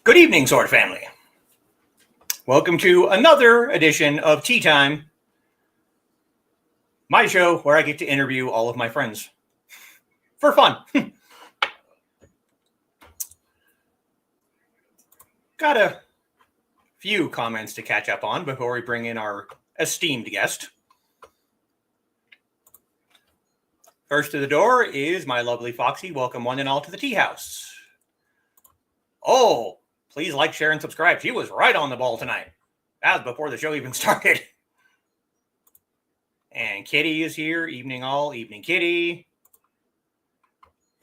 Good evening, Sword Family. Welcome to another edition of Tea Time, my show where I get to interview all of my friends for fun. Got a few comments to catch up on before we bring in our esteemed guest. First to the door is my lovely Foxy. Welcome one and all to the Teahouse. Oh, please like, share, and subscribe. She was right on the ball tonight. That was before the show even started. And Kitty is here. Evening all. Evening Kitty.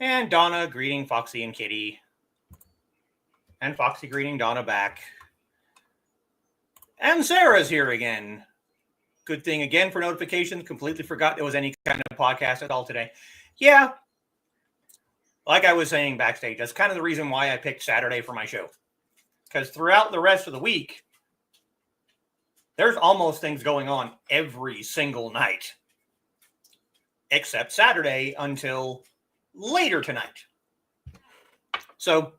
And Donna greeting Foxy and Kitty. And Foxy greeting Donna back. And Sarah's here again. Good thing again for notifications. Completely forgot there was any kind of podcast at all today. Yeah. Like I was saying backstage, that's kind of the reason why I picked Saturday for my show. Because throughout the rest of the week, there's almost things going on every single night. Except Saturday until later tonight. So,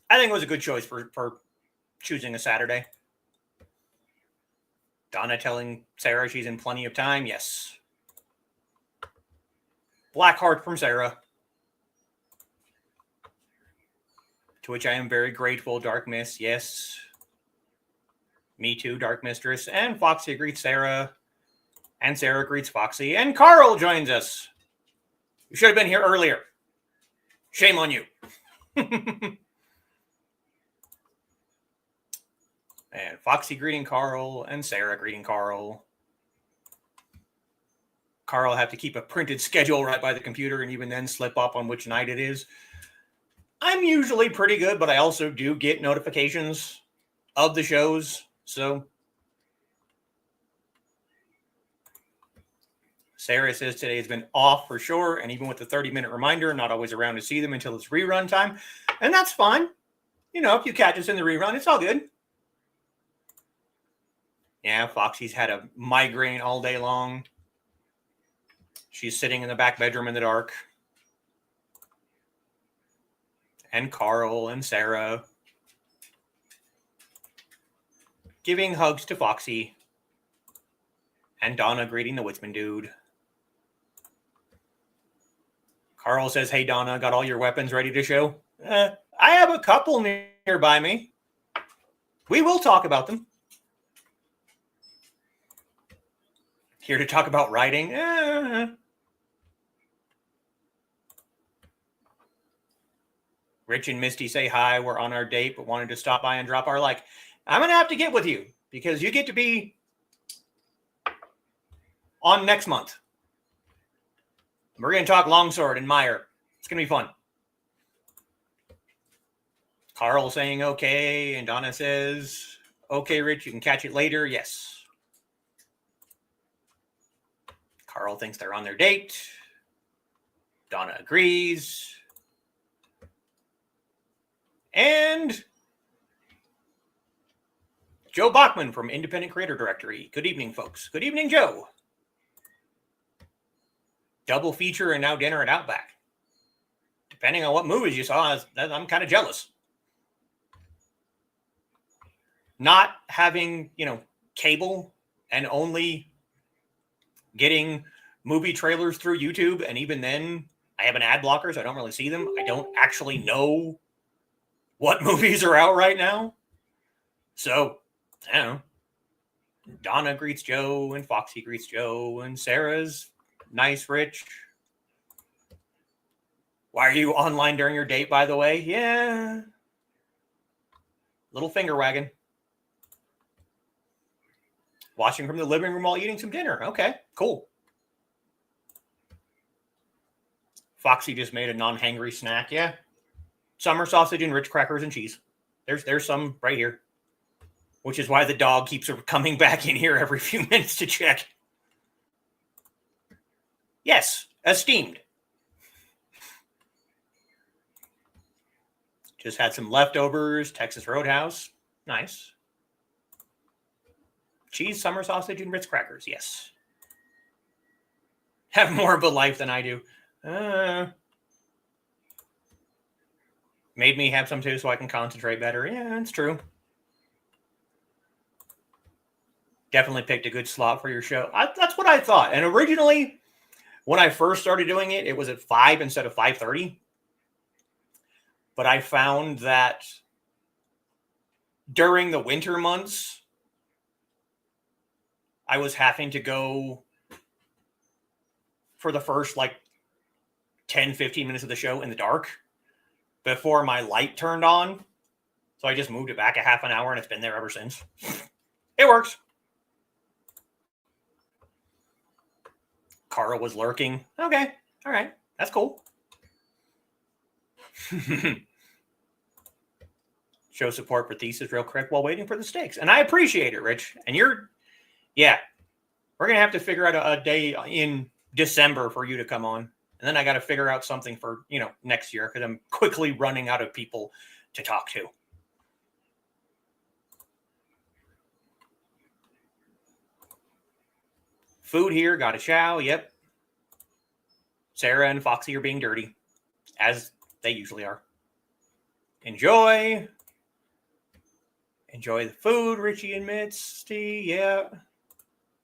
I think it was a good choice for choosing a Saturday. Donna telling Sarah she's in plenty of time. Yes. Black heart from Sarah. To which I am very grateful. Dark Miss, yes. Me too, Dark Mistress. And Foxy greets Sarah. And Sarah greets Foxy. And Carl joins us. You should have been here earlier. Shame on you. And Foxy greeting Carl. And Sarah greeting Carl. Carl have to keep a printed schedule right by the computer and even then slip up on which night it is. I'm usually pretty good, but I also do get notifications of the shows. So Sarah says today has been off for sure. And even with the 30-minute reminder, not always around to see them until it's rerun time. And that's fine. You know, if you catch us in the rerun, it's all good. Yeah, Foxy's had a migraine all day long. She's sitting in the back bedroom in the dark. And Carl and Sarah giving hugs to Foxy. And Donna greeting the Woodsman dude. Carl says, hey, Donna, got all your weapons ready to show? I have a couple nearby me. We will talk about them. Here to talk about writing? Rich and Misty say hi. We're on our date, but wanted to stop by and drop our like. I'm going to have to get with you because you get to be on next month. We're going to talk Longsword and Meyer. It's going to be fun. Carl saying okay, and Donna says, okay, Rich, you can catch it later. Yes. Carl thinks they're on their date. Donna agrees. And Joe Bachman from Independent Creator Directory. Good evening, folks. Good evening, Joe. Double feature and now dinner at Outback. Depending on what movies you saw, I'm kind of jealous. Not having, cable and only getting movie trailers through YouTube. And even then, I have an ad blocker, so I don't really see them. I don't actually know what movies are out right now. So, I don't know. Donna greets Joe, and Foxy greets Joe, and Sarah's nice, Rich. Why are you online during your date, by the way? Yeah. Little finger wagging. Watching from the living room while eating some dinner. Okay, cool. Foxy just made a non-hangry snack. Yeah. Summer sausage and rich crackers and cheese. There's some right here. Which is why the dog keeps coming back in here every few minutes to check. Yes, esteemed. Just had some leftovers. Texas Roadhouse. Nice. Cheese, summer sausage, and Ritz crackers. Yes. Have more of a life than I do. Made me have some too so I can concentrate better. Yeah, that's true. Definitely picked a good slot for your show. That's what I thought. And originally, when I first started doing it, it was at 5 instead of 5:30. But I found that during the winter months, I was having to go for the first 10, 15 minutes of the show in the dark before my light turned on. So I just moved it back a half an hour and it's been there ever since. It works. Carl was lurking. Okay. All right. That's cool. Show support for thesis real quick while waiting for the stakes. And I appreciate it, Rich. And we're going to have to figure out a day in December for you to come on. And then I got to figure out something for, next year because I'm quickly running out of people to talk to. Food here, got a chow. Yep. Sarah and Foxy are being dirty, as they usually are. Enjoy the food, Richie and Misty. Yeah.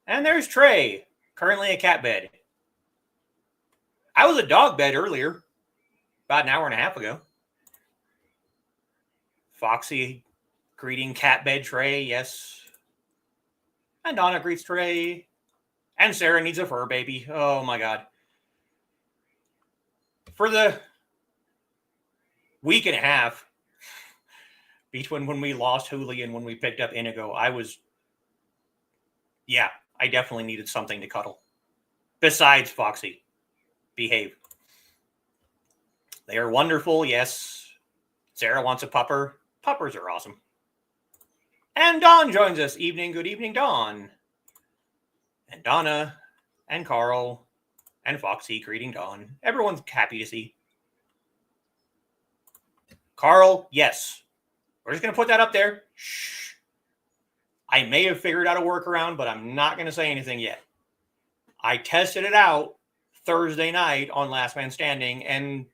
And there's Trey, currently a cat bed. I was a dog bed earlier, about an hour and a half ago. Foxy greeting cat bed Trey, yes. And Donna greets Trey. And Sarah needs a fur baby. Oh my God. For the week and a half between when we lost Hooli and when we picked up Inigo, I definitely needed something to cuddle. Besides Foxy. Behave. They are wonderful, yes. Sarah wants a pupper. Puppers are awesome. And Dawn joins us. Good evening, Dawn. And Donna and Carl and Foxy greeting Dawn. Everyone's happy to see. Carl, yes. We're just going to put that up there. Shh. I may have figured out a workaround, but I'm not going to say anything yet. I tested it out Thursday night on Last Man Standing, and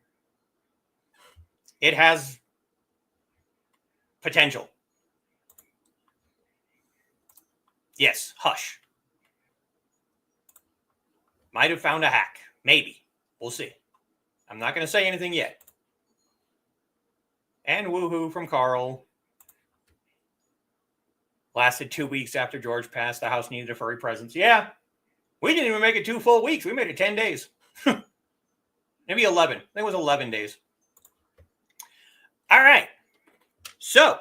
it has potential. Yes, hush. Might have found a hack. Maybe. We'll see. I'm not going to say anything yet. And woohoo from Carl. Lasted 2 weeks after George passed. The house needed a furry presence. Yeah. We didn't even make it 2 full weeks. We made it 10 days. Maybe 11. I think it was 11 days. All right. So,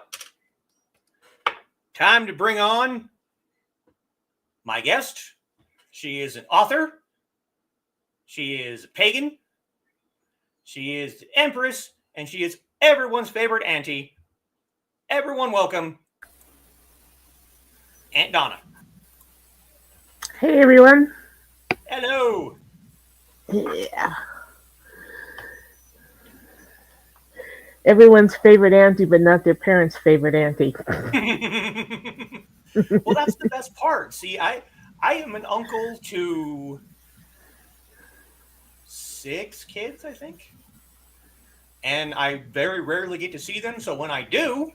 time to bring on my guest. She is an author. She is a pagan. She is the empress. And she is everyone's favorite auntie. Everyone welcome Aunt Donna. Hey, everyone. Hello. Yeah. Everyone's favorite auntie, but not their parents' favorite auntie. Well, that's the best part. See, I am an uncle to 6 kids, I think. And I very rarely get to see them. So when I do,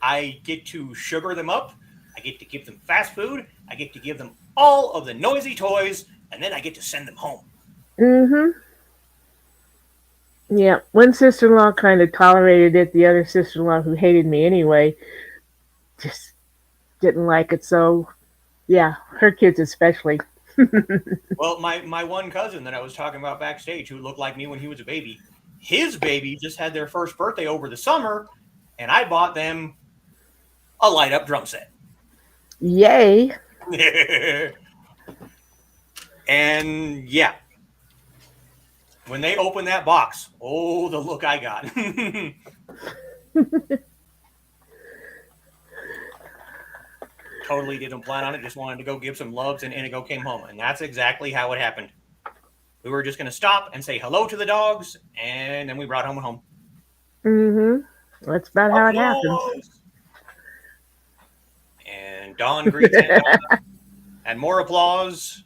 I get to sugar them up. I get to give them fast food. I get to give them all of the noisy toys. And then I get to send them home. Mm-hmm. Yeah. One sister-in-law kind of tolerated it. The other sister-in-law, who hated me anyway, just didn't like it. So, yeah, her kids especially. Well, my one cousin that I was talking about backstage, who looked like me when he was a baby, his baby just had their first birthday over the summer, and I bought them a light-up drum set. Yay. And, yeah. When they opened that box, oh, the look I got. Totally didn't plan on it. Just wanted to go give some loves, and Inigo came home. And that's exactly how it happened. We were just going to stop and say hello to the dogs, and then we brought home. Mm-hmm. That's about how it happens. And Dawn greets Donna, and more applause.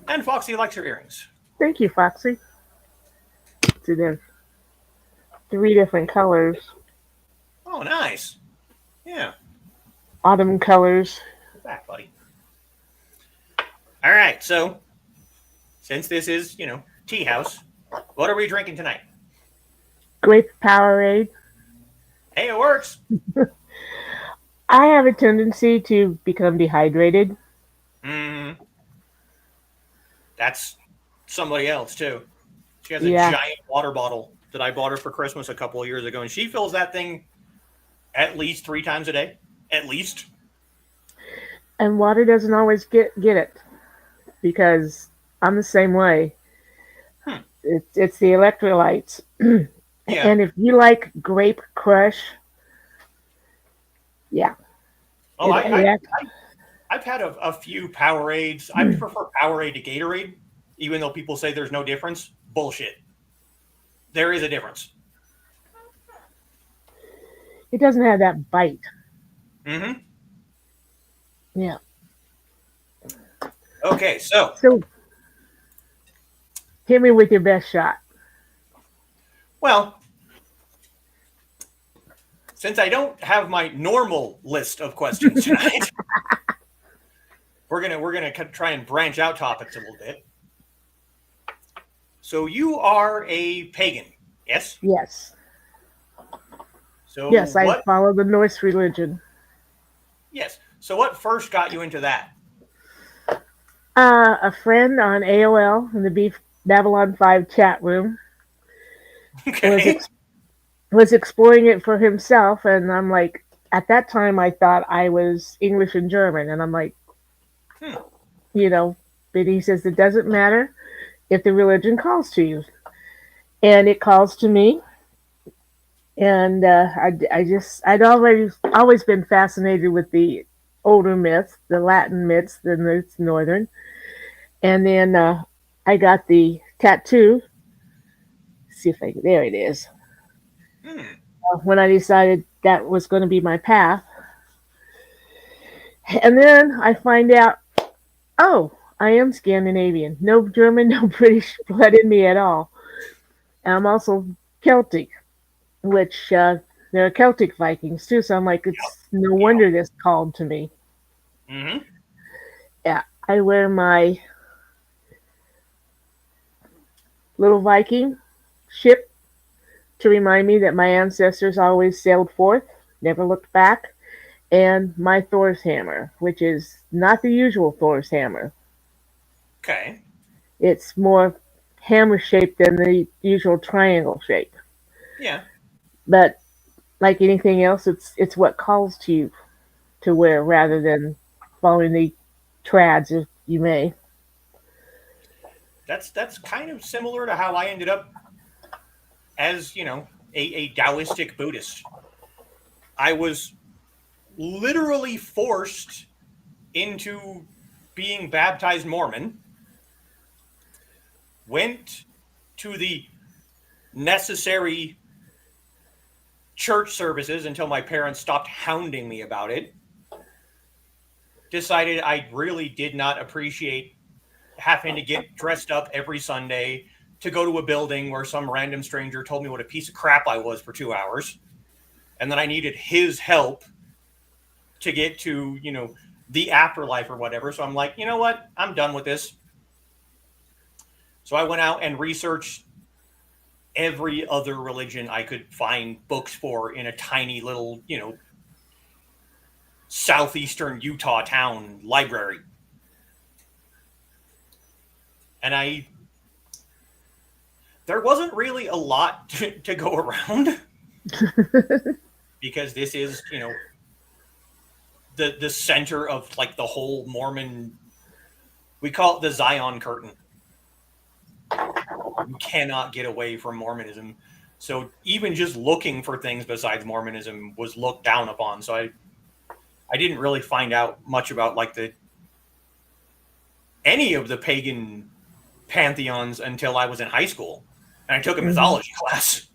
And Foxy likes her earrings. Thank you, Foxy. To them. 3 different colors, Oh, nice. Yeah. autumn colors. Go back, buddy. All right. So, since this is, tea house, what are we drinking tonight? Grape Powerade. Hey, it works. I have a tendency to become dehydrated. Mm, that's somebody else, too. She has a Yeah, giant water bottle that I bought her for Christmas a couple of years ago, and she fills that thing at least 3 times a day. At least. and water doesn't always get it because I'm the same way. Hmm. It's the electrolytes. Yeah. And if you like Grape Crush, yeah, Oh, it I've had a few Powerades. I prefer Powerade to Gatorade, even though people say there's no difference. Bullshit. There is a difference. it doesn't have that bite. Mm-hmm. Yeah. Okay, so, So hit me with your best shot. well, since I don't have my normal list of questions tonight, we're gonna try and branch out topics a little bit. So you are a pagan, yes? Yes. So Yes, I what? follow the Norse religion. Yes. So what first got you into that? A friend on AOL in the Beef Babylon 5 chat room was Okay. was exploring it for himself, and I'm like, at that time I thought I was English and German, and I'm like, Hmm. you know, but he says it doesn't matter if the religion calls to you, and it calls to me, and I'd already always been fascinated with the older myths, the Latin myths, the northern, and then I got the tattoo. See if I there it is. Hmm. When I decided that was going to be my path, and then I find out, oh, I am Scandinavian. No German, no British blood in me at all. And I'm also Celtic, which there are Celtic Vikings too. So I'm like, it's no Yep. wonder this called to me. Mm-hmm. Yeah, I wear my little Viking ship to remind me that my ancestors always sailed forth, never looked back, and my Thor's hammer, which is not the usual Thor's hammer. Okay. It's more hammer shaped than the usual triangle shape. Yeah. But like anything else, it's what calls to you to wear rather than following the trads, if you may. That's kind of similar to how I ended up as a Taoistic Buddhist. I was literally forced into being baptized Mormon. Went to the necessary church services until my parents stopped hounding me about it. Decided I really did not appreciate having to get dressed up every Sunday to go to a building where some random stranger told me what a piece of crap I was for 2 hours. And then I needed his help to get to, the afterlife or whatever. So I'm like, you know what? I'm done with this. So I went out and researched every other religion I could find books for in a tiny little, southeastern Utah town library. And there wasn't really a lot to go around because this is, the center of like the whole Mormon, we call it the Zion curtain. You cannot get away from Mormonism. So even just looking for things besides Mormonism was looked down upon. So I didn't really find out much about like any of the pagan pantheons until I was in high school, and I took a Hmm. mythology class.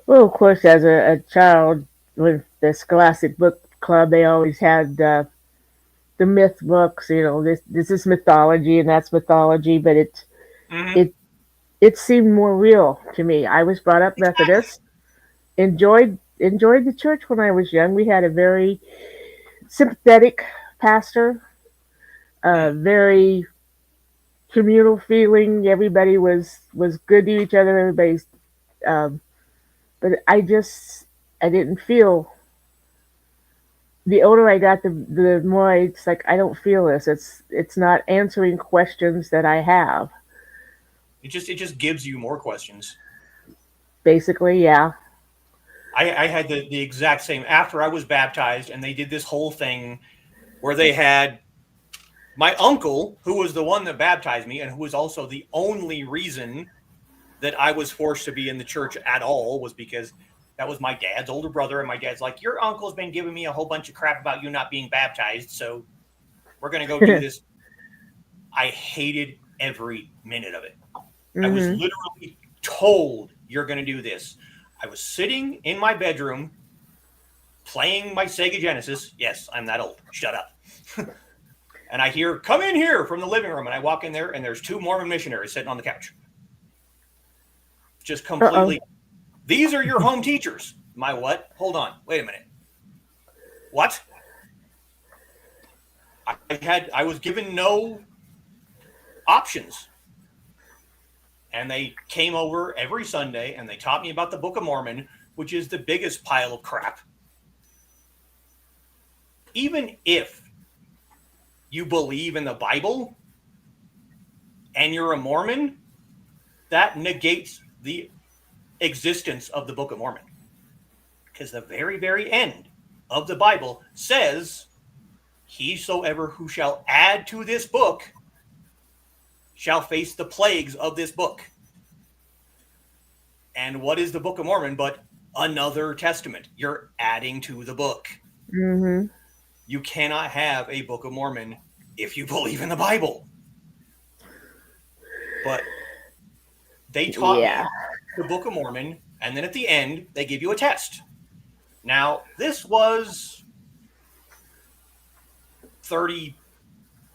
Well, of course, as a child with the Scholastic Book Club, they always had the myth books. You know, this is mythology and that's mythology, but Mm-hmm. it it seemed more real to me. I was brought up Exactly. Methodist, enjoyed the church when I was young. We had a very sympathetic pastor, Hmm. very communal feeling. Everybody was good to each other. Everybody's, um, but I didn't feel. The older I got, the more it's like I don't feel this. It's not answering questions that I have. It just gives you more questions. Basically, yeah. I had the exact same after I was baptized, and they did this whole thing where they had my uncle, who was the one that baptized me, and who was also the only reason that I was forced to be in the church at all, was because that was my dad's older brother, and my dad's like, "Your uncle's been giving me a whole bunch of crap about you not being baptized, so we're gonna go do this." I hated every minute of it. I was Mhm. literally told, "You're gonna do this." I was sitting in my bedroom playing my Sega Genesis. Yes, I'm that old. Shut up. And I hear, "Come in here," from the living room. And I walk in there, and there's two Mormon missionaries sitting on the couch. Just Uh oh. completely, "These are your home teachers." My what? Hold on. Wait a minute. What? I was given no options. And they came over every Sunday and they taught me about the Book of Mormon, which is the biggest pile of crap. Even if you believe in the Bible and you're a Mormon, that negates the existence of the Book of Mormon. Because the very, very end of the Bible says, "Whosoever who shall add to this book shall face the plagues of this book." And what is the Book of Mormon but another testament? You're adding to the book. Mhm. You cannot have a Book of Mormon if you believe in the Bible. But they taught Yeah. me the Book of Mormon, and then at the end, they give you a test. Now, this was 30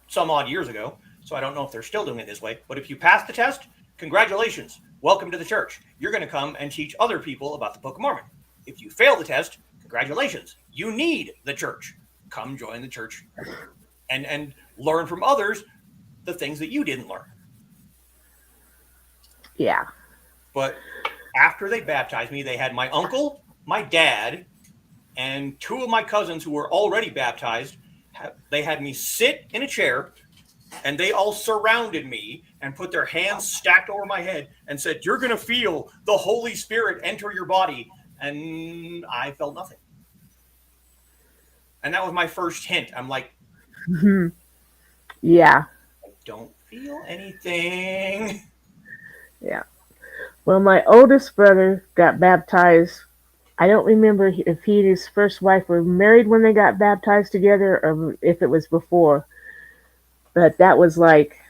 some odd years ago, so I don't know if they're still doing it this way. But if you pass the test, congratulations. Welcome to the church. You're going to come and teach other people about the Book of Mormon. If you fail the test, congratulations. You need the church. Come join the church and learn from others the things that you didn't learn. Yeah. But after they baptized me, they had my uncle, my dad, and two of my cousins who were already baptized. They had me sit in a chair, and they all surrounded me and put their hands stacked over my head and said, "You're going to feel the Holy Spirit enter your body." And I felt nothing. And that was my first hint. I'm like, Mhm. Yeah. "I don't feel anything." Yeah. Well, my oldest brother got baptized. I don't remember if he and his first wife were married when they got baptized together or if it was before. But that was like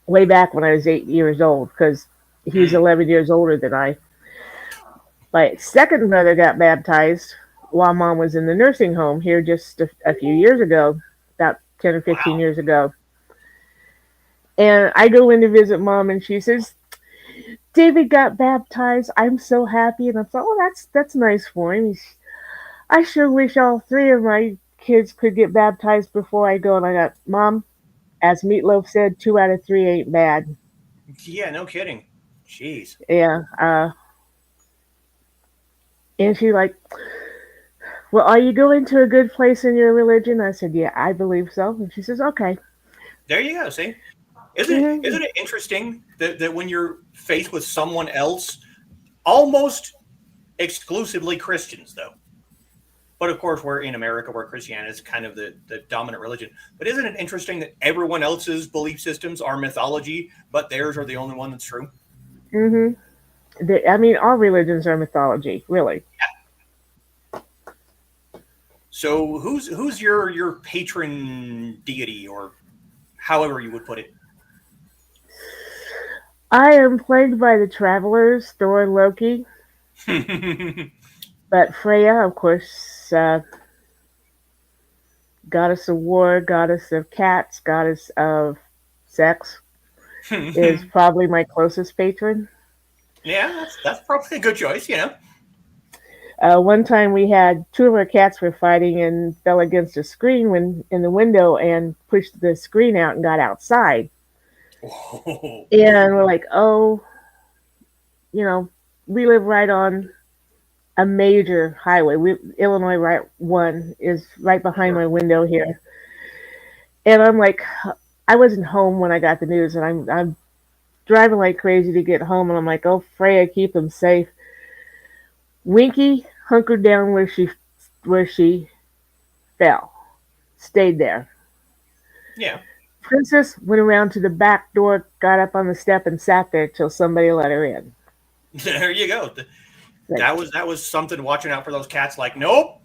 way back when I was 8 years old because he's Hmm. 11 years older than I. My second brother got baptized while mom was in the nursing home here just a few years ago, about 10 or 15 Wow. years ago. And I go in to visit mom and she says, David got baptized. I'm so happy. And I thought, oh, that's nice for him. I sure wish all three of my kids could get baptized before I go. And I got, Mom, as Meatloaf said, 2 out of 3 ain't bad. Yeah, no kidding. Jeez. Yeah. And she like, well, are you going to a good place in your religion? I said, yeah, I believe so. And she says, okay. There you go. See? Isn't it Hmm. isn't it interesting that when you're faced with someone else, almost exclusively Christians though. But of course we're in America where Christianity is kind of the dominant religion. But isn't it interesting that everyone else's belief systems are mythology, but theirs are the only one that's true? Hmm. I mean, all religions are mythology, really. So who's your patron deity, or however you would put it? I am plagued by the travelers, Thor and Loki, but Freya, of course, goddess of war, goddess of cats, goddess of sex. is probably my closest patron. Yeah, that's probably a good choice, you know. One time we had two of our cats were fighting and fell against a screen when in the window and pushed the screen out and got outside. Oh, And we're like, oh, you know, we live right on a major highway. Illinois right one is right behind sure. my window here. And I'm like, I wasn't home when I got the news, and I'm driving like crazy to get home, and I'm like, oh Freya, keep them safe. Winky hunkered down where she fell, stayed there. Yeah. Princess went around to the back door, got up on the step, and sat there till somebody let her in. There you go. Like, That was something watching out for those cats. Like, nope,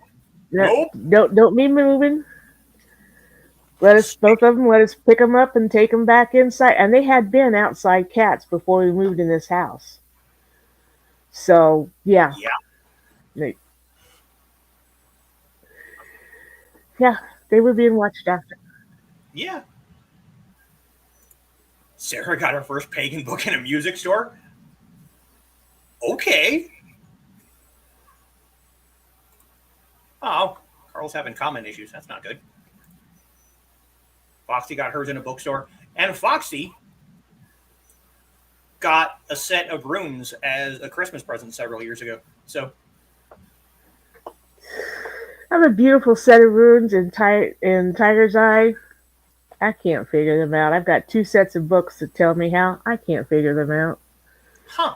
no, nope. don't be moving. Let us, both of them, let us pick them up and take them back inside. And they had been outside cats before we moved in this house. So yeah, Yeah, they, yeah, they were being watched after. yeah. Sarah got her first pagan book in a music store. Okay. Oh, Carl's having common issues. That's not good. Foxy got hers in a bookstore, and Foxy got a set of runes as a Christmas present several years ago. So, I have a beautiful set of runes in Tiger's Eye. I can't figure them out. I've got two sets of books that tell me how. I can't figure them out. huh.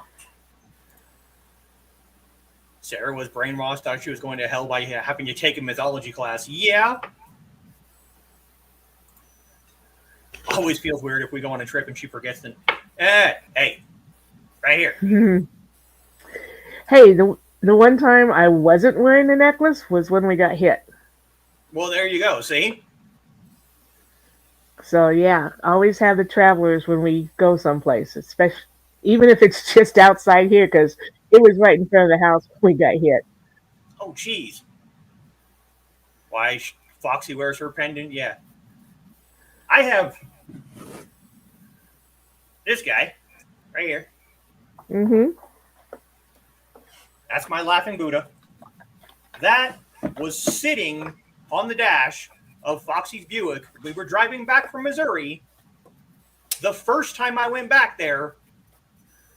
Sarah was brainwashed, thought she was going to hell by having you take a mythology class. Yeah. Always feels weird if we go on a trip and she forgets the. Hey, right here. Hey, the one time I wasn't wearing the necklace was when we got hit. Well, there you go. See? So yeah, always have the travelers when we go someplace, especially even if it's just outside here, because it was right in front of the house when we got hit. Oh, geez. Why Foxy wears her pendant? Yeah. I have this guy right here. Mm-hmm. That's my laughing Buddha. That was sitting on the dash of Foxy's Buick. We were driving back from Missouri. The first time I went back there,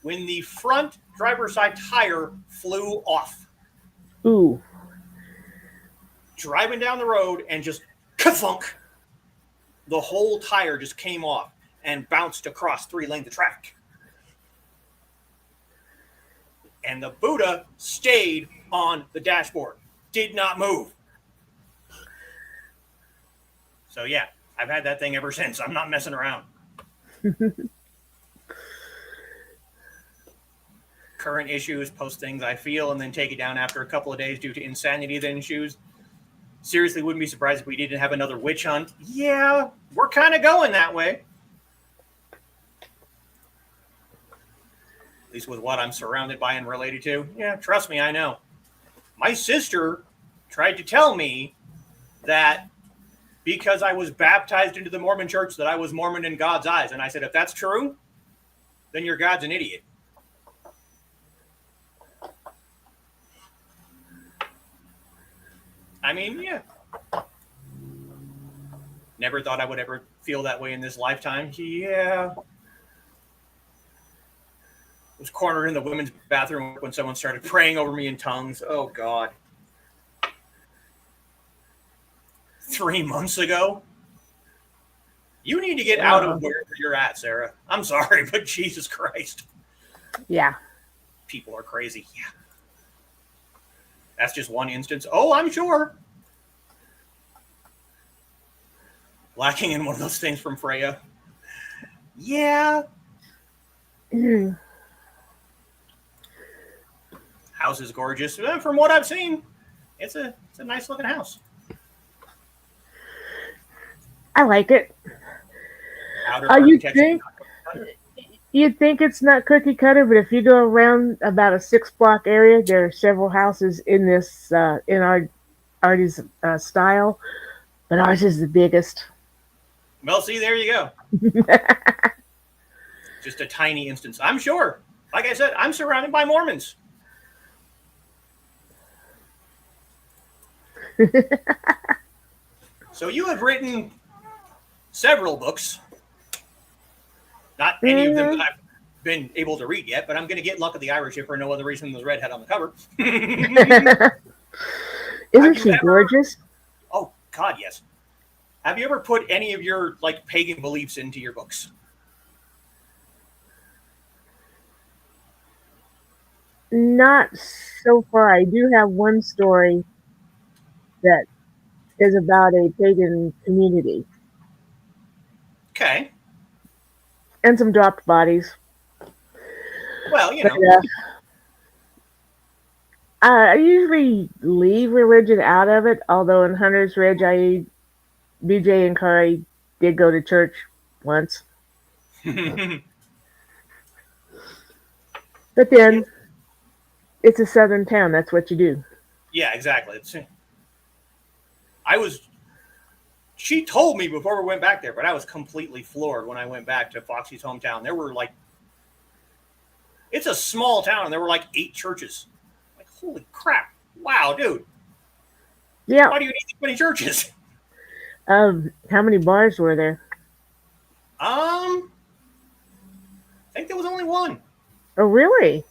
when the front driver's side tire flew off. Ooh. Driving down the road and just ka-thunk. The whole tire just came off and bounced across 3 lanes of traffic. And the Buddha stayed on the dashboard, did not move. So yeah, I've had that thing ever since. I'm not messing around. Current issues, post things I feel, and then take it down after a couple of days due to insanity that ensues. Seriously, wouldn't be surprised if we didn't have another witch hunt. Yeah, we're kind of going that way. At least with what I'm surrounded by and related to. Yeah, trust me, I know. My sister tried to tell me that because I was baptized into the Mormon church that I was Mormon in God's eyes. And I said, if that's true, then your God's an idiot. I mean, yeah. Never thought I would ever feel that way in this lifetime. Yeah. Was cornered in the women's bathroom when someone started praying over me in tongues. Oh, God. 3 months ago? You need to get out of wherever you're at, Sarah. I'm sorry, but Jesus Christ. Yeah. People are crazy. Yeah. That's just one instance. Oh, I'm sure. Lacking in one of those things from Freya. Yeah. House is gorgeous. From what I've seen, it's a nice looking house. I like it. You'd think it's not cookie cutter, but if you go around about a 6-block area, there are several houses in this in Artie's style, but ours is the biggest. Well, see, there you go. just a tiny instance. I'm sure. Like I said, I'm surrounded by Mormons. So you have written several books. Not any of them that I've been able to read yet, but I'm going to get Luck of the Irish if for no other reason than the redhead on the cover. Isn't she gorgeous? Oh, God, yes. Have you ever put any of your like pagan beliefs into your books? Not so far. I do have one story that is about a pagan community. Okay. And some dropped bodies. Well, you But, know. I usually leave religion out of it, although in Hunter's Ridge, BJ and Kari did go to church once. But then, it's a southern town. That's what you do. Yeah, exactly. She told me before we went back there, but I was completely floored when I went back to Foxy's hometown. There were like, it's a small town, and there were like 8 churches. Like, holy crap. Wow, dude. Yeah. Why do you need so many churches? How many bars were there? I think there was only one. Oh, really?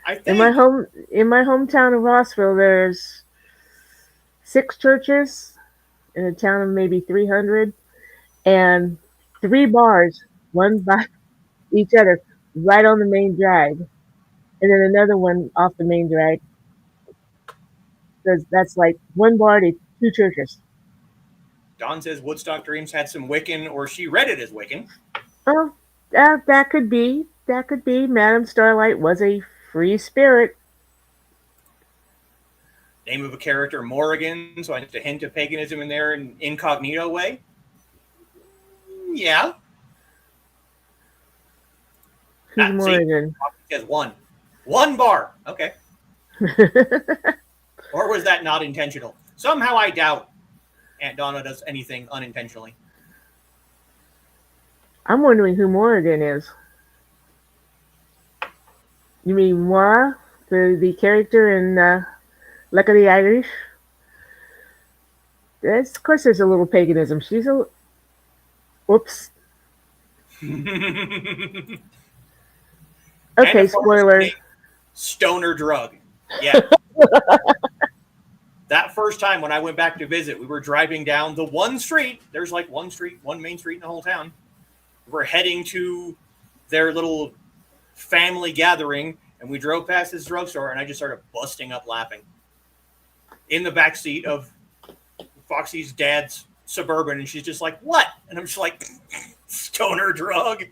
I think in my hometown of Rossville, there's 6 churches in a town of maybe 300, and 3 bars, one by each other, right on the main drag, and then another one off the main drag. That's like 1 bar to 2 churches. Don says Woodstock Dreams had some Wiccan, or she read it as Wiccan. Oh, that could be. That could be. Madame Starlight was a free spirit. Name of a character, Morrigan, so I have a hint of paganism in there in an incognito way. Yeah. Who's Morrigan? He has 1. 1 bar. Okay. Or was that not intentional? Somehow I doubt Aunt Donna does anything unintentionally. I'm wondering who Morrigan is. You mean Moira, the character in Luck of the Irish? Of course, there's a little paganism. She's a... Whoops. Okay, spoiler. Stoner drug. Yeah. That first time when I went back to visit, we were driving down the one street. There's like one main street in the whole town. We're heading to their little family gathering, and we drove past this drugstore, and I just started busting up laughing. In the back seat of Foxy's dad's Suburban, and she's just like, "What?" And I'm just like, "Stoner drug."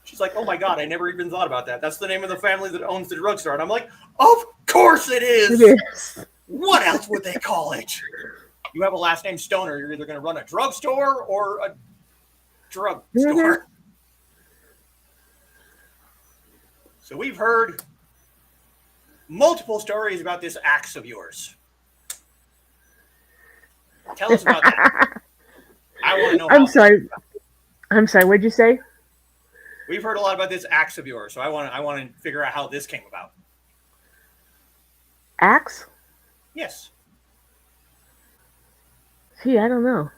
She's like, "Oh my God, I never even thought about that. That's the name of the family that owns the drugstore." And I'm like, "Of course it is. It is. What else would they call it? You have a last name Stoner, you're either going to run a drugstore or a drug store." So we've heard multiple stories about this axe of yours. Tell us about that. I want to know. I'm sorry. What'd you say? We've heard a lot about this axe of yours, so I want to figure out how this came about. Axe? Yes. Gee, I don't know.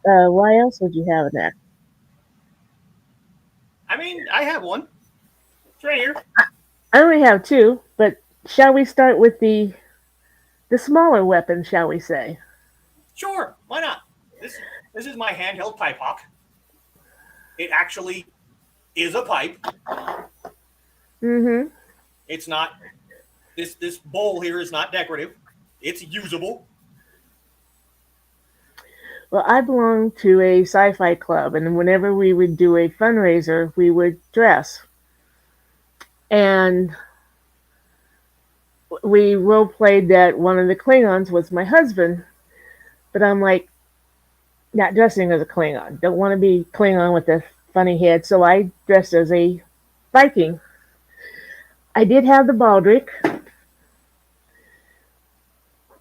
Why else would you have an axe? I mean, I have one. It's right here. I only have 2, but shall we start with the smaller weapon, shall we say? Sure, why not? This is my handheld pipe hawk. It actually is a pipe. Mm-hmm. It's not this bowl here is not decorative. It's usable. Well, I belong to a sci-fi club, and whenever we would do a fundraiser, we would dress. And we role played that one of the Klingons was my husband, but I'm like, not dressing as a Klingon. Don't want to be Klingon with a funny head, so I dressed as a Viking. I did have the baldric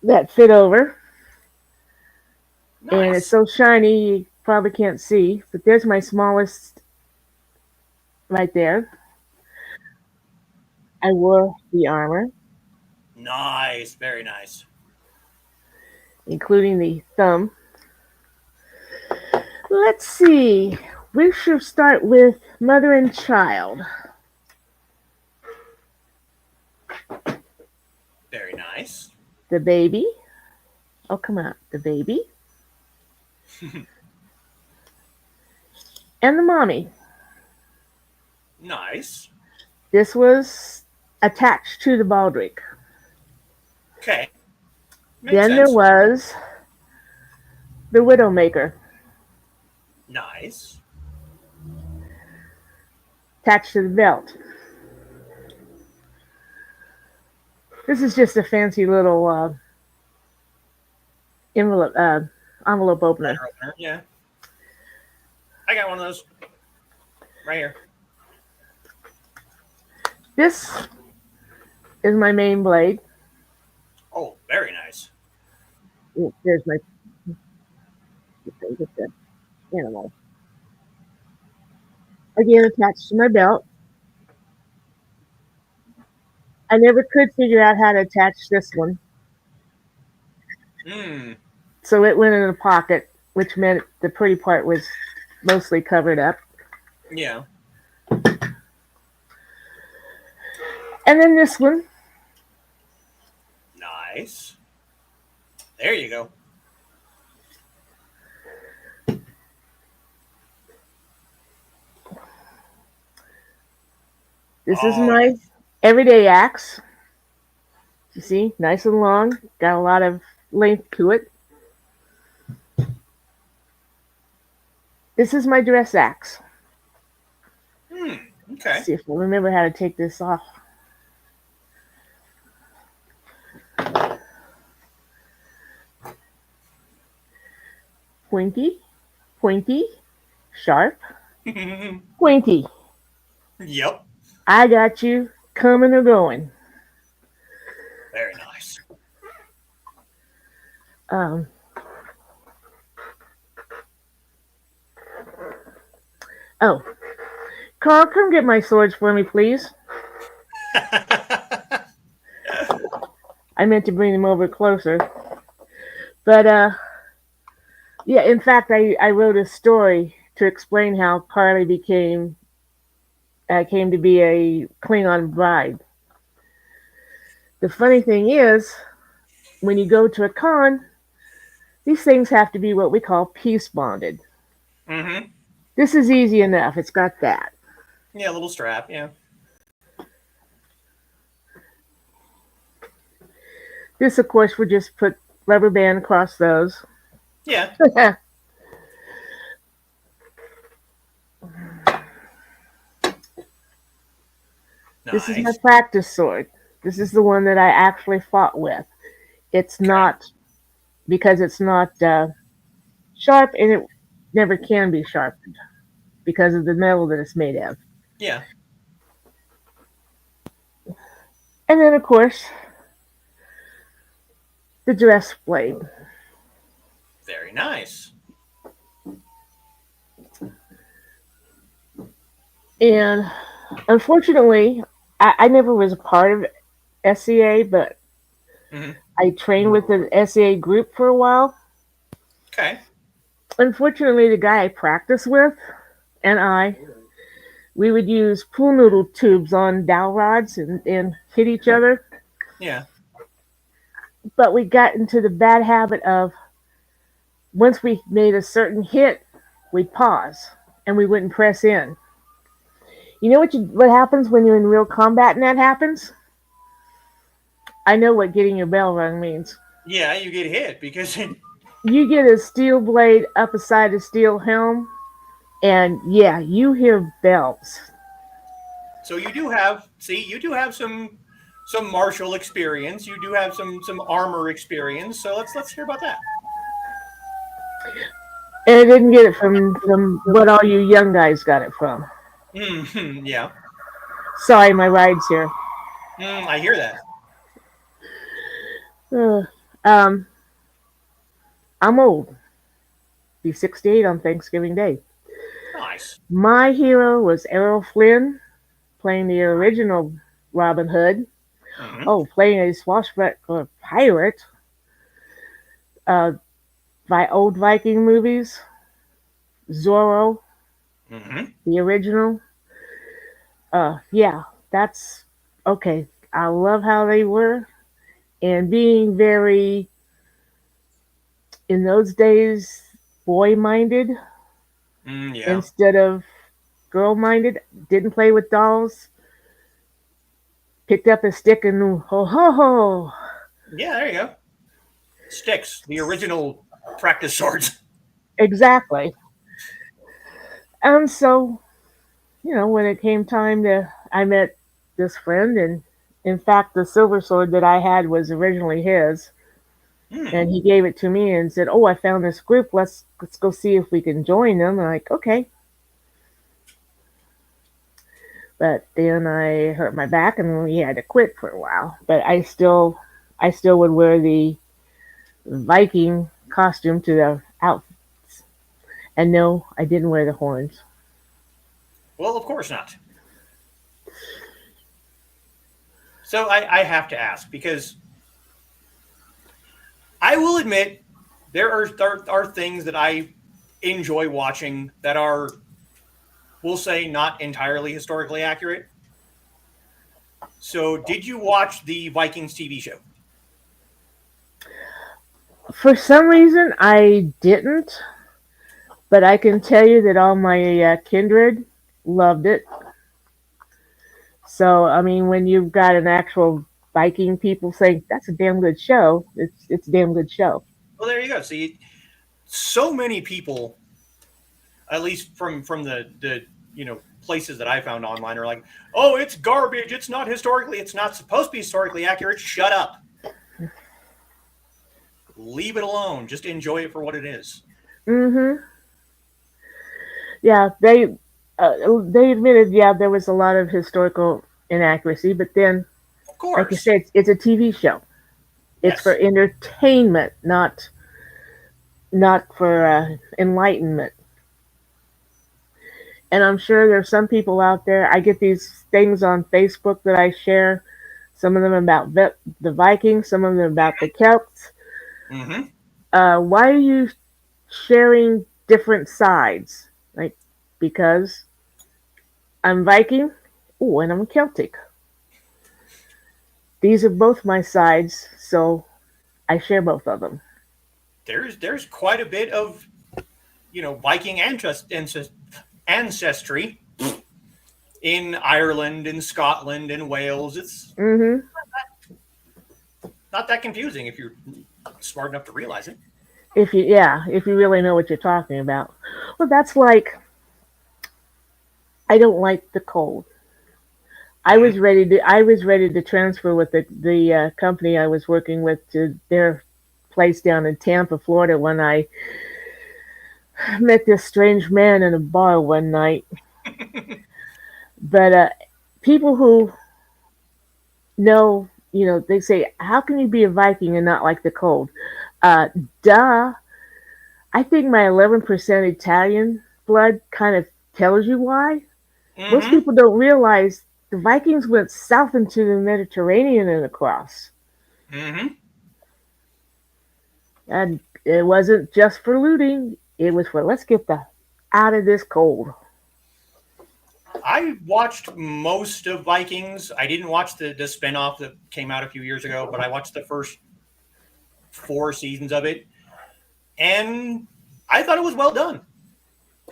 that fit over. Nice. And it's so shiny you probably can't see, but there's my smallest right there. I wore the armor, Nice. Very nice. including the thumb. Let's see. We should start with mother and child. Very nice. The baby. Oh, come on. The baby. And the mommy. Nice. This was attached to the baldric. Okay. Makes Then there sense. was the widowmaker Nice. attached to the belt. This is just a fancy little envelope envelope opener. Letter opener. Yeah. I got one of those right here. This is my main blade. Oh, very nice. Ooh, there's my get the animal. Again, attached to my belt. I never could figure out how to attach this one, Hmm. so it went in a pocket, which meant the pretty part was mostly covered up. Yeah. And then this one, Nice. There you go. this is Oh, my everyday axe. You see, nice and long, got a lot of length to it. This is my dress axe. hmm. Let's Okay. see if I remember how to take this off. Pointy, pointy, sharp, pointy. Yep. I got you coming or going. Very nice. Um, oh, Carl, come get my swords for me, please. I meant to bring them over closer. But, yeah, in fact, I wrote a story to explain how Carly came to be a Klingon bride. The funny thing is, when you go to a con, these things have to be what we call peace bonded. Mm-hmm. This is easy enough. It's got that. Yeah, a little strap. Yeah. This, of course, would just put rubber band across those. Yeah. This is my Nice. practice sword. This is the one that I actually fought with. It's Okay. not because it's not sharp, and it never can be sharpened because of the metal that it's made of. Yeah. And then, of course, the dress blade. Very nice. And unfortunately, I never was a part of SCA, but Mm-hmm. I trained with the SCA group for a while. Okay. Unfortunately, the guy I practiced with and we would use pool noodle tubes on dowel rods and hit each other. Yeah. But we got into the bad habit of once we made a certain hit, we'd pause and we wouldn't press in. You know what happens when you're in real combat and that happens? I know what getting your bell rung means. Yeah, you get hit because You get a steel blade up beside a steel helm, and yeah, you hear bells. so you do have some martial experience. You do have some armor experience. So let's hear about that. And I didn't get it from what all you young guys got it from. Mm-hmm. Yeah. Sorry, my ride's here. I hear that. Uh, um, I'm old. Be 68 on Thanksgiving Day. Nice. My hero was Errol Flynn, playing the original Robin Hood. Mm-hmm. Oh, playing a swashbuckler pirate. Uh, old Viking movies. Zorro, Mm-hmm. the original. Yeah, that's okay. I love how they were, and being very, in those days, boy minded Yeah. instead of girl minded. Didn't play with dolls. Picked up a stick and ho ho ho. Yeah, there you go. Sticks, the original practice swords. Exactly. And so, when it came time I met this friend, and in fact, the silver sword that I had was originally his, Hmm. and he gave it to me and said, "Oh, I found this group. Let's go see if we can join them." I'm like, okay, but then I hurt my back and we had to quit for a while. But I still would wear the Viking costume to the outfits, and no, I didn't wear the horns. Well, of course not. So I have to ask because I will admit there are things that I enjoy watching that are, we'll say, not entirely historically accurate. So, did you watch the Vikings TV show? For some reason, I didn't, but I can tell you that all my kindred loved it. So, I mean, when you've got an actual Viking people saying that's a damn good show, it's a damn good show. Well, there you go. See, so many people, at least from the places that I found online, are like, "Oh, it's garbage. It's not historically. It's not supposed to be historically accurate. Shut up. Leave it alone. Just enjoy it for what it is." Hmm. Yeah, they admitted, yeah, there was a lot of historical inaccuracy, but then, Of like you course. said, it's a TV show. It's for Yes. entertainment, not for enlightenment. And I'm sure there's some people out there. I get these things on Facebook that I share. Some of them about the Vikings, some of them about the Celts. Mm-hmm. Why are you sharing different sides? Like, because I'm Viking, oh, and I'm Celtic. These are both my sides, so I share both of them. There's quite a bit of Viking ancestry in Ireland, in Scotland, in Wales. It's Hmm. not that confusing if you're smart enough to realize it. If you really know what you're talking about. Well, that's like I don't like the cold. Mm-hmm. I was ready to transfer with the company I was working with to their place down in Tampa, Florida, when I met this strange man in a bar one night. But people who know, they say, "How can you be a Viking and not like the cold?" Uh, Duh. I think my 11% Italian blood kind of tells you why. Most Mm-hmm. people don't realize the Vikings went south into the Mediterranean and across. Mm-hmm. And it wasn't just for looting, it was for let's get the out of this cold. I watched most of Vikings. I didn't watch the spinoff that came out a few years ago, but I watched the first four seasons of it, and I thought it was well done.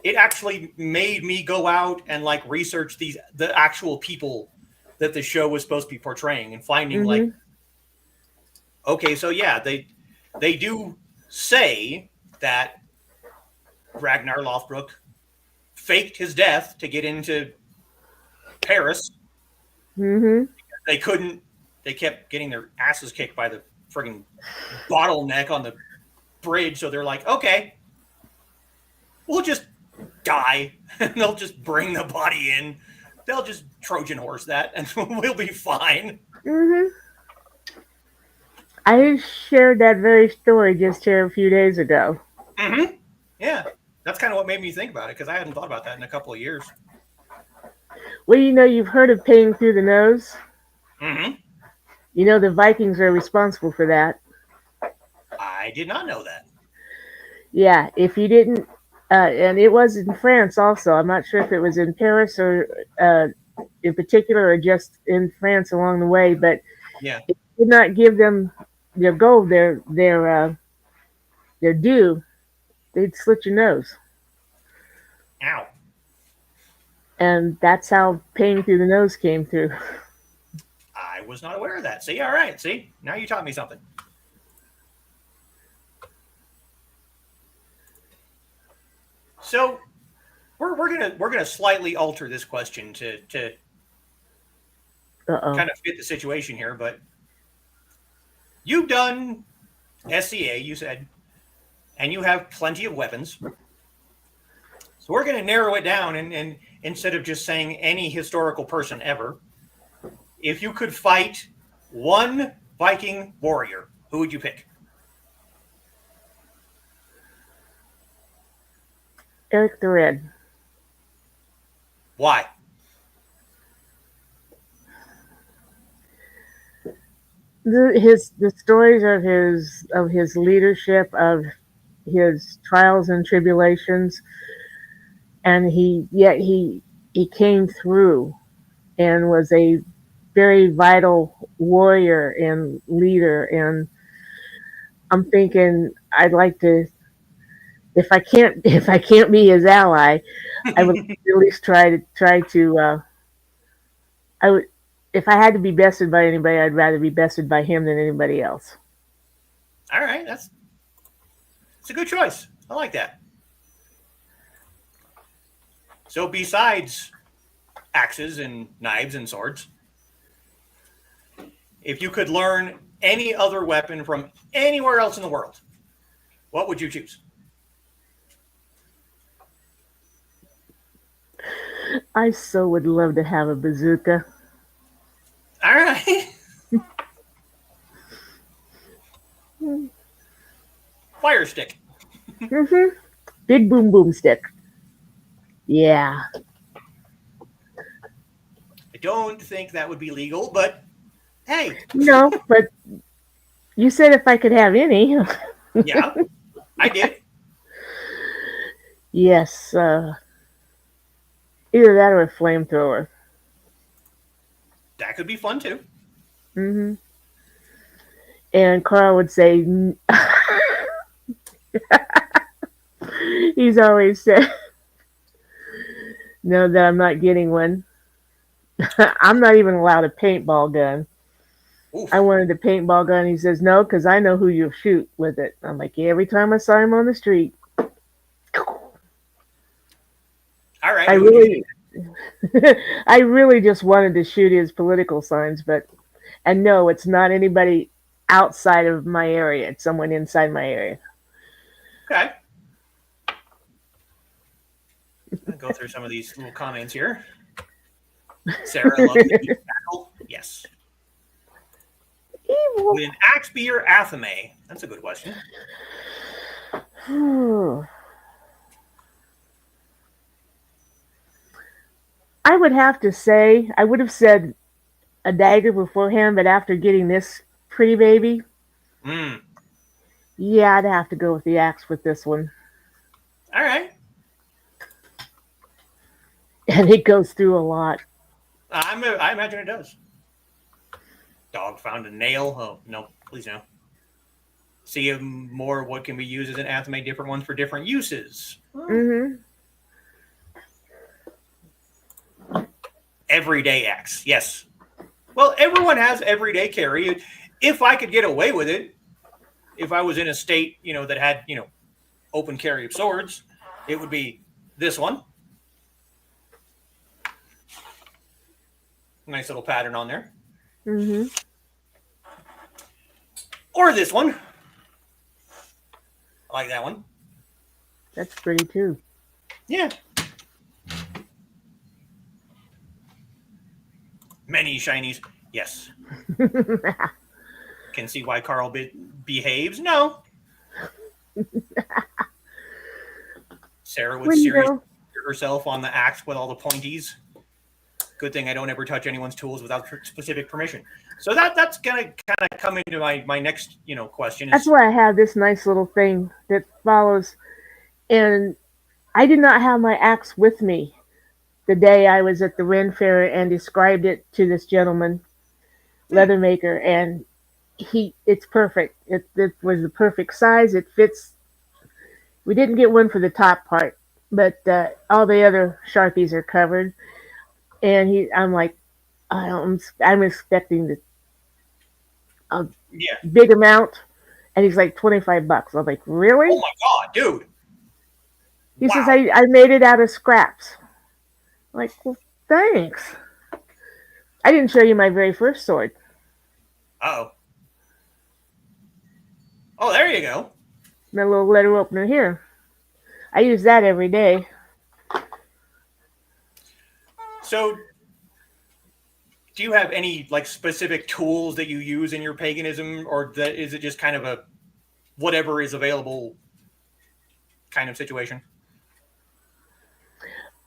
It actually made me go out and like research the actual people that the show was supposed to be portraying and finding like, Hmm. okay, so yeah, they do say that Ragnar Lothbrok faked his death to get into Paris. Hmm. They couldn't. They kept getting their asses kicked by the frigging bottleneck on the bridge. So they're like, okay, we'll just die, and they'll just bring the body in. They'll just Trojan horse that, and we'll be fine. Hmm. I shared that very story just here a few days ago. Mm-hmm. Yeah. That's kind of what made me think about it, because I hadn't thought about that in a couple of years. Well, you've heard of paying through the nose. Mm-hmm. The Vikings are responsible for that. I did not know that. Yeah, if you didn't, and it was in France also. I'm not sure if it was in Paris or in particular, or just in France along the way. But Yeah. if you did not give them their gold, their due, they'd slit your nose. Ow. And that's how paying through the nose came through. I was not aware of that. See, all right. See, now you taught me something. So we're gonna slightly alter this question to kind of fit the situation here, but you've done SCA, you said, and you have plenty of weapons. So we're going to narrow it down, and instead of just saying any historical person ever, if you could fight one Viking warrior, who would you pick? Eric the Red. Why? The stories of his leadership, of his trials and tribulations, and he came through and was a very vital warrior and leader. And I'm thinking I'd like to, if I can't be his ally, I would at least try to I would, if I had to be bested by anybody, I'd rather be bested by him than anybody else. All right, that's a good choice. I like that. So besides axes and knives and swords, if you could learn any other weapon from anywhere else in the world, what would you choose? I so would love to have a bazooka. All right. Fire stick. Mm-hmm. Big boom boom stick. Yeah. I don't think that would be legal, but hey. No, but you said if I could have any. Yeah, I did. Yes. Either that or a flamethrower. That could be fun too. Mm-hmm. And Carl would say, he's always said, no, that I'm not getting one. I'm not even allowed a paintball gun. Oof. I wanted a paintball gun. He says, no, because I know who you'll shoot with it. I'm like, yeah, every time I saw him on the street. All right. I really just wanted to shoot his political signs, and no, it's not anybody outside of my area. It's someone inside my area. Okay. I'll go through some of these little comments here. Sarah loves to eat tackle. Yes. Evil. Would an axe be your athame? That's a good question. I would have to say, I would have said a dagger beforehand, but after getting this pretty baby, yeah, I'd have to go with the axe with this one. All right. And it goes through a lot. I imagine it does. Dog found a nail. Oh, no, please no. See more what can be used as an athame, different ones for different uses. Mm-hmm. Everyday axe, yes. Well, everyone has everyday carry. If I could get away with it, if I was in a state, that had, open carry of swords, it would be this one. Nice little pattern on there. Mm-hmm. Or this one. I like that one. That's pretty too. Yeah. Many shinies. Yes. Can see why Carl behaves? No. Sarah would Well, you seriously know, injure herself on the axe with all the pointies. Good thing I don't ever touch anyone's tools without specific permission. So that's gonna kind of come into my next question that's is why I have this nice little thing that follows. And I did not have my axe with me the day I was at the Ren Fair and described it to this gentleman, leather maker, and it's perfect. It was the perfect size. It fits. We didn't get one for the top part, but all the other Sharpies are covered. And I'm like, I'm expecting a yeah. big amount, and he's like $25. I'm like, Oh really? my god, dude! He says, Wow. I made it out of scraps. I'm like, well, thanks. I didn't show you my very first sword. Oh. Oh, there you go. My little letter opener here. I use that every day. So, do you have any like specific tools that you use in your paganism, or that is it just kind of a whatever is available kind of situation?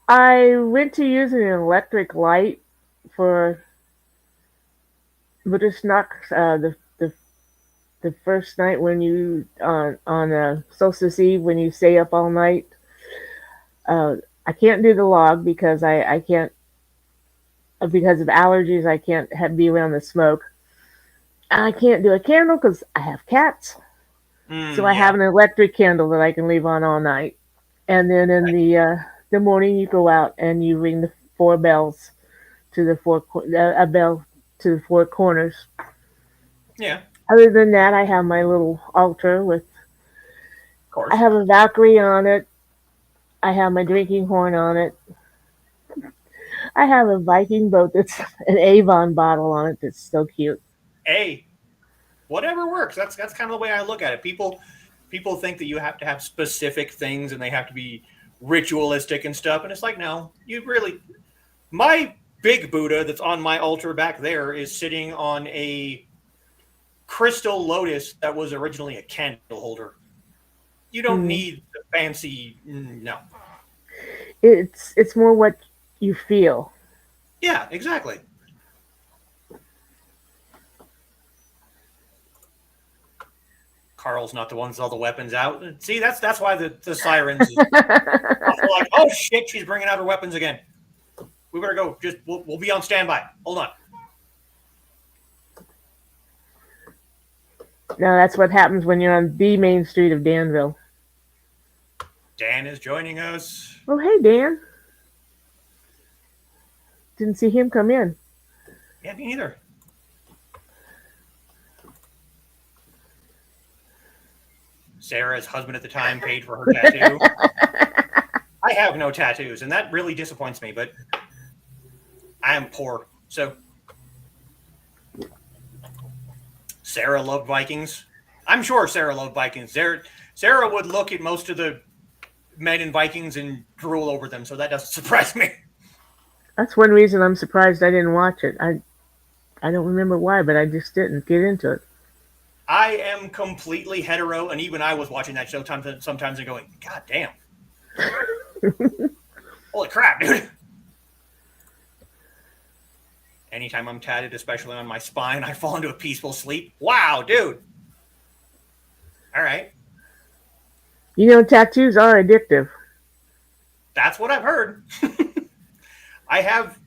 I went to use an electric light for Buddhist knocks the first night when you on solstice eve when you stay up all night. I can't do the log because I can't because of allergies. I can't be around the smoke. I can't do a candle because I have cats. So I Yeah. have an electric candle that I can leave on all night. And then in the morning you go out and you ring the four bells to a bell to the four corners. Yeah. Other than that, I have my little altar with. Of I course. have a Valkyrie on it. I have my drinking horn on it. I have a Viking boat that's an Avon bottle on it that's so cute. Hey, whatever works. That's kind of the way I look at it. People think that you have to have specific things and they have to be ritualistic and stuff, and it's like no, you really. My big Buddha that's on my altar back there is sitting on a crystal lotus that was originally a candle holder. You don't Mm. need the fancy. No. It's more what you feel. Yeah, exactly. Carl's not the one with all the weapons out. See, that's why the sirens. Like, oh shit, she's bringing out her weapons again. We better go. Just we'll be on standby. Hold on. Now that's what happens when you're on the main street of Danville. Dan is joining us. Oh, hey, Dan. Didn't see him come in. Yeah, me neither. Sarah's husband at the time paid for her tattoo. I have no tattoos, and that really disappoints me, but I am poor. So Sarah loved Vikings. I'm sure Sarah loved Vikings. Sarah would look at most of the men in Vikings and drool over them, so that doesn't surprise me. That's one reason I'm surprised I didn't watch it. I don't remember why, but I just didn't get into it. I am completely hetero, and even I was watching that show sometimes and going, God damn. Holy crap, dude. Anytime I'm tatted, especially on my spine, I fall into a peaceful sleep. Wow, dude. All right. You know, tattoos are addictive. That's what I've heard. I have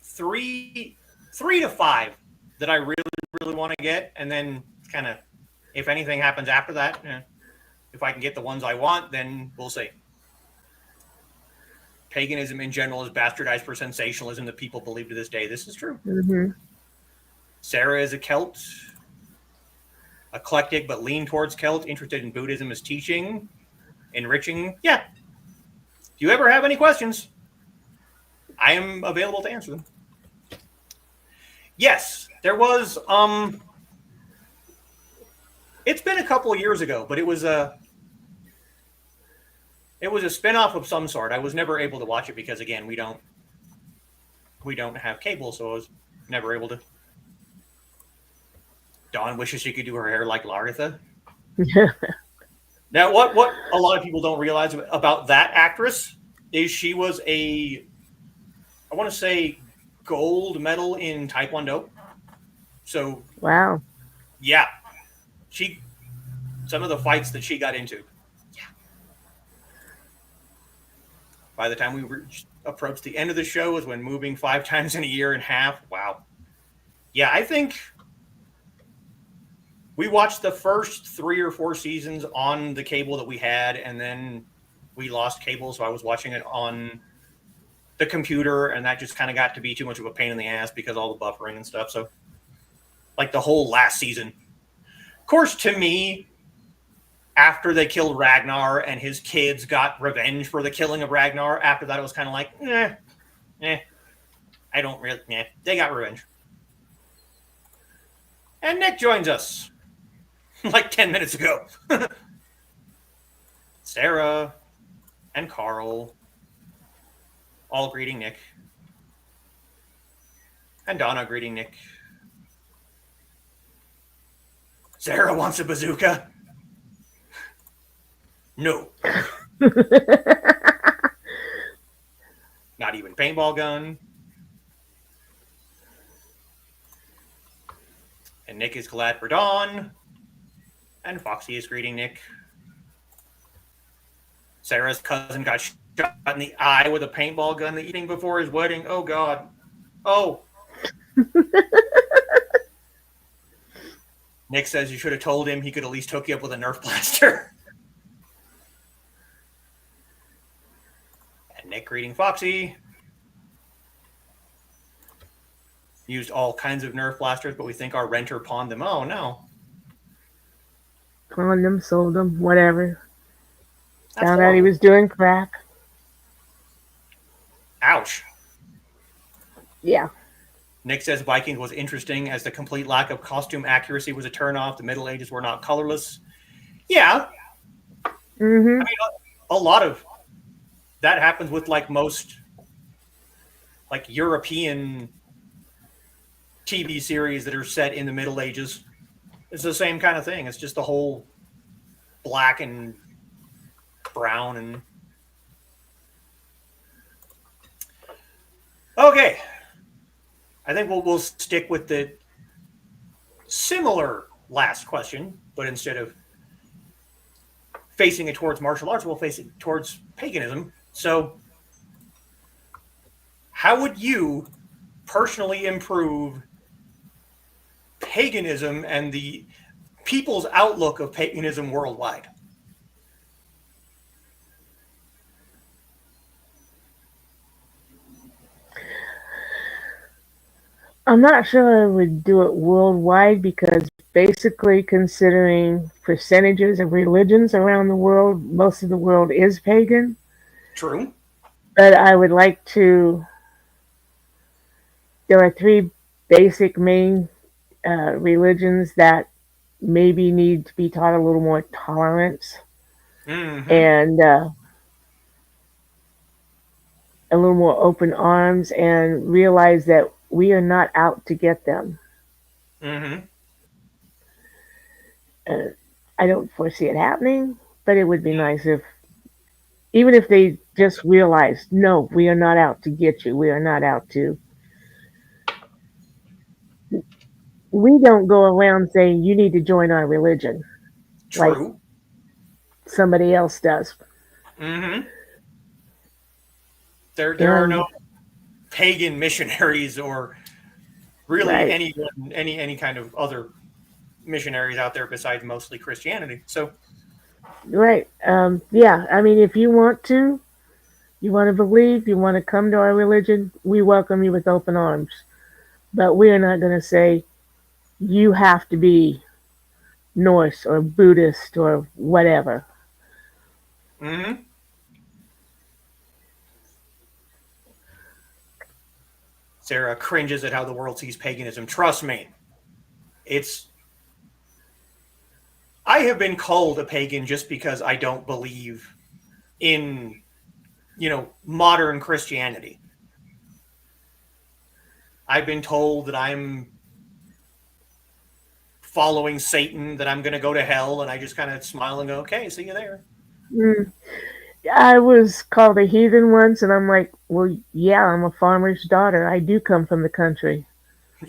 three to five that I really, really want to get. And then kind of, if anything happens after that, if I can get the ones I want, then we'll see. Paganism in general is bastardized for sensationalism that people believe to this day. This is true. Mm-hmm. Sarah is a Celt, eclectic but lean towards Celt, interested in Buddhism as teaching, enriching. Yeah. If you ever have any questions, I am available to answer them. Yes, there was. It's been a couple of years ago, but it was a spinoff of some sort. I was never able to watch it because, again, we don't have cable, so I was never able to. Dawn wishes she could do her hair like Laritha. Now, what a lot of people don't realize about that actress is she was I want to say, gold medal in Taekwondo. So, Wow. yeah, she some of the fights that she got into. Yeah. By the time we approached the end of the show, was when moving 5 times in a year and a half. Wow. Yeah, I think we watched the first 3 or 4 seasons on the cable that we had, and then we lost cable, so I was watching it on the computer, and that just kind of got to be too much of a pain in the ass because all the buffering and stuff. So, like the whole last season. Of course, to me, after they killed Ragnar and his kids got revenge for the killing of Ragnar, after that, it was kind of like, I don't really, they got revenge. And Nick joins us like 10 minutes ago. Sarah and Carl all greeting Nick. And Donna greeting Nick. Sarah wants a bazooka. No. Not even paintball gun. And Nick is glad for Dawn. And Foxy is greeting Nick. Sarah's cousin got shot in the eye with a paintball gun the evening before his wedding. Oh, God. Oh. Nick says you should have told him he could at least hook you up with a Nerf blaster. And Nick greeting Foxy. Used all kinds of Nerf blasters, but we think our renter pawned them. Oh, no. Pawned them, sold them, whatever. That's Found horrible. out he was doing crack. Ouch. Yeah. Nick says Viking was interesting as the complete lack of costume accuracy was a turnoff. The Middle Ages were not colorless. Yeah. Mm-hmm. I mean, a lot of that happens with like most like European TV series that are set in the Middle Ages. It's the same kind of thing. It's just the whole black and brown and okay. I think we'll stick with the similar last question, but instead of facing it towards martial arts, we'll face it towards paganism. So, how would you personally improve paganism and the people's outlook of paganism worldwide? I'm not sure I would do it worldwide because basically considering percentages of religions around the world, most of the world is pagan. True. But I would like to. There are three basic main religions that maybe need to be taught a little more tolerance and a little more open arms and realize that we are not out to get them. I don't foresee it happening, but it would be nice if, even if they just realized, no, we are not out to get you. We are not out to. We don't go around saying you need to join our religion. True. Like somebody else does. There are no pagan missionaries or really any kind of other missionaries out there besides mostly Christianity. So right. Yeah. I mean, if you want to believe, you want to come to our religion, we welcome you with open arms. But we are not going to say you have to be Norse or Buddhist or whatever. Sarah cringes at how the world sees paganism. Trust me. I have been called a pagan just because I don't believe in, modern Christianity. I've been told that I'm following Satan, that I'm going to go to hell, and I just kind of smile and go, okay, see you there. Mm. I was called a heathen once, and I'm like, well, yeah, I'm a farmer's daughter. I do come from the country.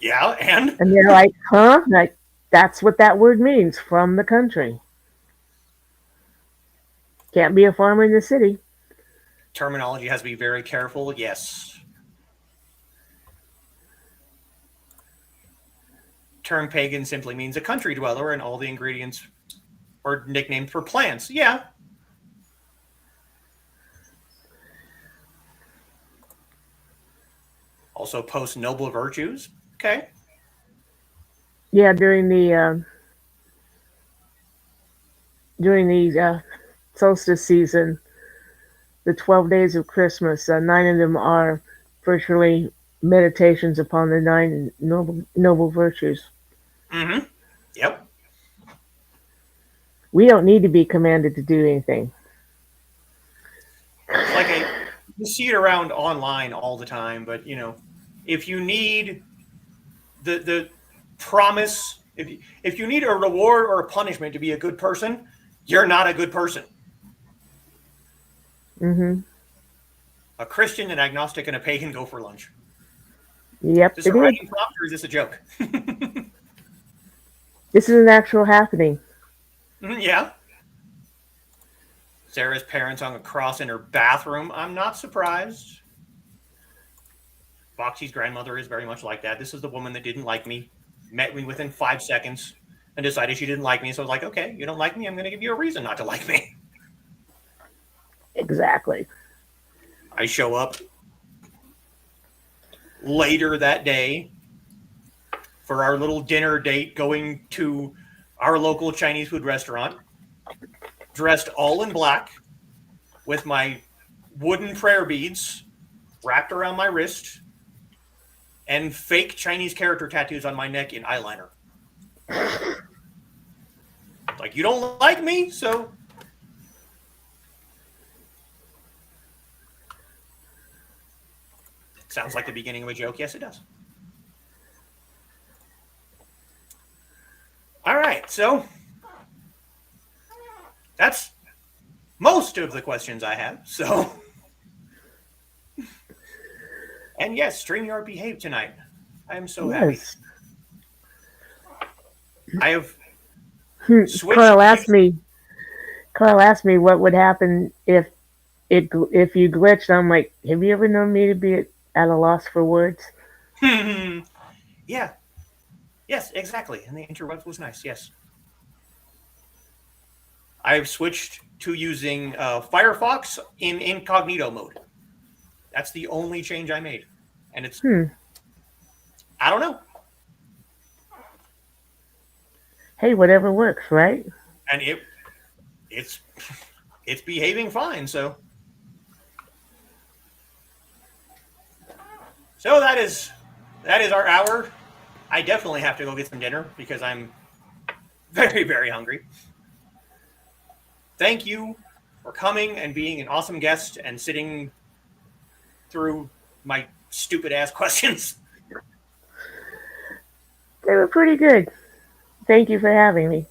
Yeah, and And they're like, huh? Like, that's what that word means, from the country. Can't be a farmer in the city. terminology has to be very careful. Yes. Term pagan simply means a country dweller, and all the ingredients are nicknamed for plants. Yeah. Also post noble virtues. Okay. Yeah, during the solstice season, the 12 days of Christmas, 9 of them are virtually meditations upon the 9 noble virtues. Mm-hmm. Yep. We don't need to be commanded to do anything. It's like you see it around online all the time, but if you need the promise, if you need a reward or a punishment to be a good person, you're not a good person. Hmm. A Christian, an agnostic, and a pagan go for lunch. Yep, Is this it a is. writing prompt or is this a joke? This is an actual happening. Yeah. Sarah's parents hung a cross in her bathroom. I'm not surprised. Foxy's grandmother is very much like that. This is the woman that didn't like me, met me within 5 seconds, and decided she didn't like me. So I was like, okay, you don't like me. I'm going to give you a reason not to like me. Exactly. I show up later that day for our little dinner date, going to our local Chinese food restaurant, dressed all in black with my wooden prayer beads wrapped around my wrist and fake Chinese character tattoos on my neck in eyeliner. Like, you don't like me, so sounds like the beginning of a joke. Yes, it does. All right, so that's most of the questions I have. So, and yes, StreamYard behaved tonight. I am so happy. Yes. I have switched. Carl asked me. Carl asked me what would happen if you glitched. I'm like, have you ever known me to be at a loss for words? Yeah. Yes, exactly. And the interwebs was nice. Yes. I've switched to using Firefox in incognito mode. That's the only change I made. And it's, I don't know. Hey, whatever works, right? And it's behaving fine. So that is our hour. I definitely have to go get some dinner because I'm very, very hungry. Thank you for coming and being an awesome guest and sitting through my stupid ass questions. They were pretty good. Thank you for having me.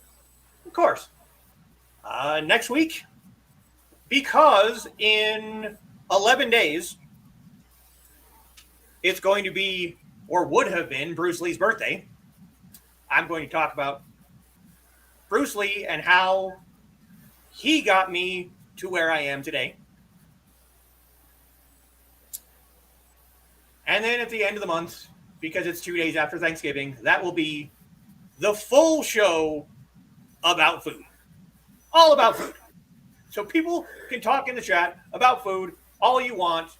Of course. Next week, because in 11 days, it's going to be, or would have been, Bruce Lee's birthday. I'm going to talk about Bruce Lee and how he got me to where I am today. And then at the end of the month, because it's 2 days after Thanksgiving, that will be the full show about food. All about food. So people can talk in the chat about food all you want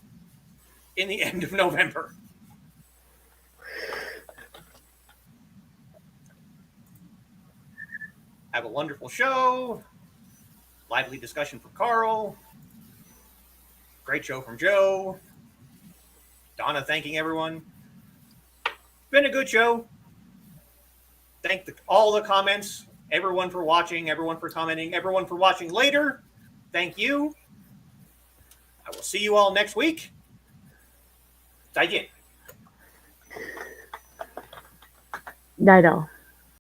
in the end of November. Have a wonderful show. Lively discussion from Carl. Great show from Joe. Donna thanking everyone. Been a good show. Thank all the comments, everyone for watching, everyone for commenting, everyone for watching later. Thank you. I will see you all next week. 再见. Night all.